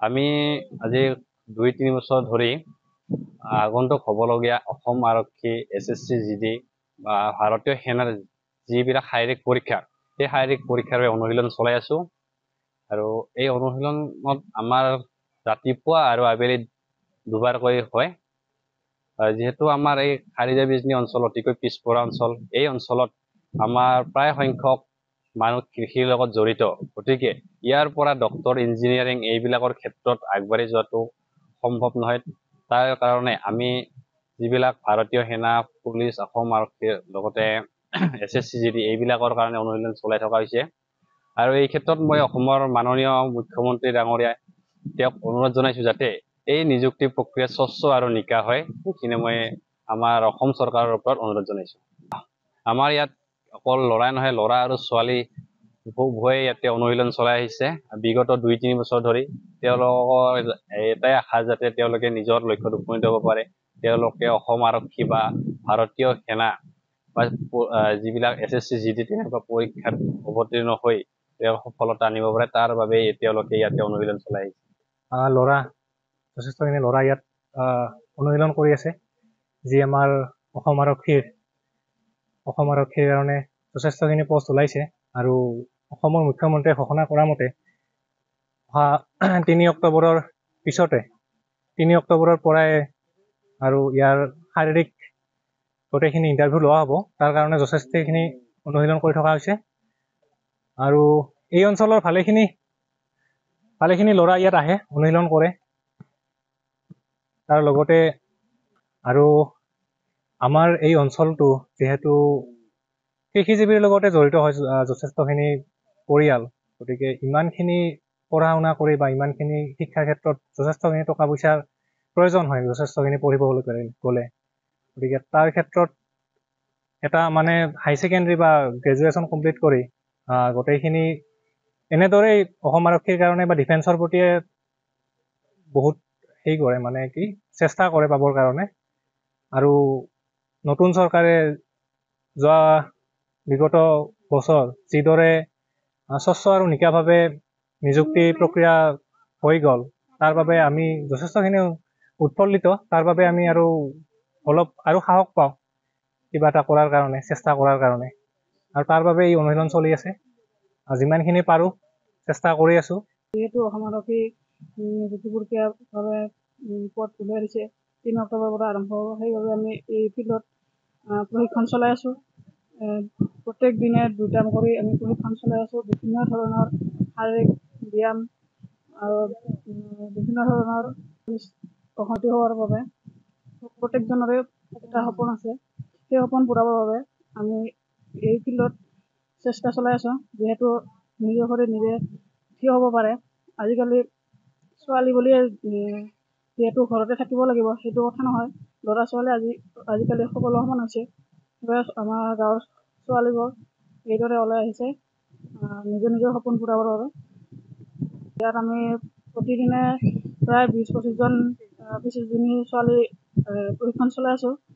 আমি আজি 2-3 বছৰ ধৰি আগন্তুক হ'বলগীয়া অসম আৰক্ষী SSC GD বা ভাৰতীয় সেনাৰ যিবিলাক শাৰীৰিক পৰীক্ষা সেই শাৰীৰিক পৰীক্ষাৰ অনুশীলন চলাই আছো আৰু এই অনুশীলনত আমাৰ ৰাতিপুৱা আৰু আবেলি দুবাৰকৈ হয় যেহেতু আমাৰ এই খাৰিজা বিজনী অঞ্চল অতিকৈ পিছপৰা অঞ্চল এই অঞ্চলত আমাৰ প্ৰায় সংখ্যক মানুহ কৃষিৰ লগত জড়িত গতিকে ইয়াৰ পৰা ডক্টৰ ইঞ্জিনিয়াৰিং এইবিলাকৰ ক্ষেত্ৰত আগবাঢ়ি যোৱাটো সম্ভৱ নহয় তাৰ কাৰণে আমি যিবিলাক ভাৰতীয় সেনা পুলিচ অসম আৰক্ষীৰ লগতে SSC GD এইবিলাকৰ কাৰণে অনুশীলন চলাই থকা হৈছে আৰু এই ক্ষেত্ৰত মই অসমৰ মাননীয় মুখ্যমন্ত্ৰী ডাঙৰীয়া তেওঁক অনুৰোধ জনাইছো যাতে এই নিযুক্তি প্ৰক্ৰিয়া স্বচ্ছ আৰু নিকা হয় সেইখিনি মই আমাৰ অসম চৰকাৰৰ ওপৰত অনুৰোধ জনাইছো আমাৰ ইয়াত অকল ল'ৰাই নহয় ল'ৰা আৰু ছোৱালী উভয়ে ইয়াতে অনুশীলন চলাই আহিছে বিগত 2-3 বছৰ ধৰি তেওঁলোকৰ এটাই আশা যাতে তেওঁলোকে নিজৰ লক্ষ্যত উপনীত হ'ব পাৰে তেওঁলোকে অসম আৰক্ষী বা ভাৰতীয় সেনা বা যিবিলাক SSC GD তেনেকুৱা পৰীক্ষাত অৱতীৰ্ণ হৈ তেওঁ সফলতা আনিব পাৰে তাৰ বাবে তেওঁলোকে ইয়াতে অনুশীলন চলাই আহিছে ল'ৰা যথেষ্টখিনি ল'ৰা ইয়াত অনুশীলন কৰি আছে যি আমাৰ অসম আৰক্ষীৰ কাৰণে যথেষ্টখিনি পোষ্ট ওলাইছে আৰু অসমৰ মুখ্যমন্ত্ৰীয়ে ঘোষণা কৰা মতে অহা 3 অক্টোবৰৰ পিছতে 3 অক্টোবৰৰ পৰাই আৰু ইয়াৰ শাৰীৰিক গোটেইখিনি ইণ্টাৰভিউ লোৱা হ'ব তাৰ কাৰণে যথেষ্টখিনি অনুশীলন কৰি থকা হৈছে আৰু এই অঞ্চলৰ ভালেখিনি ল'ৰা ইয়াত আহে অনুশীলন কৰে তাৰ লগতে আৰু আমাৰ এই অঞ্চলটো যেহেতু কৃষিজীৱীৰ লগতে জড়িত হয় যথেষ্টখিনি পৰিয়াল গতিকে ইমানখিনি পঢ়া শুনা কৰি বা ইমানখিনি শিক্ষাৰ ক্ষেত্ৰত যথেষ্টখিনি টকা পইচাৰ প্ৰয়োজন হয় যথেষ্টখিনি পঢ়িবলৈ গ'লে গতিকে তাৰ ক্ষেত্ৰত এটা মানে হাই ছেকেণ্ডাৰী বা গ্ৰেজুৱেশ্যন কমপ্লিট কৰি গোটেইখিনি এনেদৰেই অসম আৰক্ষীৰ কাৰণে বা ডিফেন্সৰ প্ৰতিয়ে বহুত হেৰি কৰে মানে কি চেষ্টা কৰে পাবৰ কাৰণে আৰু নতুন চৰকাৰে যোৱা বিগত বছৰ যিদৰে স্বচ্ছ আৰু নিকাভাৱে নিযুক্তি প্ৰক্ৰিয়া হৈ গ'ল তাৰ বাবে আমি যথেষ্টখিনি উৎফুল্লিত তাৰ বাবে আমি আৰু অলপ আৰু সাহস পাওঁ কিবা এটা কৰাৰ কাৰণে চেষ্টা কৰাৰ কাৰণে আৰু তাৰ বাবে এই অনুশীলন চলি আছে যিমানখিনি পাৰোঁ চেষ্টা কৰি আছোঁ যেহেতু অসম আৰক্ষী নিযুক্তি প্ৰক্ৰিয়াভাৱে পদ ওলাই দিছে 3 অক্টোবৰৰ পৰা আৰম্ভ হ'ব সেইবাবে আমি এই ফিল্ডত প্ৰশিক্ষণ চলাই আছোঁ প্ৰত্যেক দিনে 2টা কৰি আমি প্ৰশিক্ষণ চলাই আছোঁ বিভিন্ন ধৰণৰ শাৰীৰিক ব্যায়াম আৰু বিভিন্ন ধৰণৰ সহজ হোৱাৰ বাবে প্ৰত্যেকজনৰে এটা সপোন আছে সেই সপোন পূৰাবৰ বাবে আমি এই ফিল্ডত চেষ্টা চলাই আছোঁ যিহেতু নিজৰ ভৰিত নিজে থিয় হ'ব পাৰে আজিকালি ছোৱালী বুলিয়ে যিহেতু ঘৰতে থাকিব লাগিব সেইটো কথা নহয় ল'ৰা ছোৱালী আজিকালি সকলো সমান হৈছে আমাৰ গাঁৱৰ ছোৱালীবোৰ এইদৰে ওলাই আহিছে নিজৰ সপোন পূৰাবৰ বাবে ইয়াত আমি প্ৰতিদিনে প্ৰায় 20-25জনী ছোৱালী প্ৰশিক্ষণ চলাই আছোঁ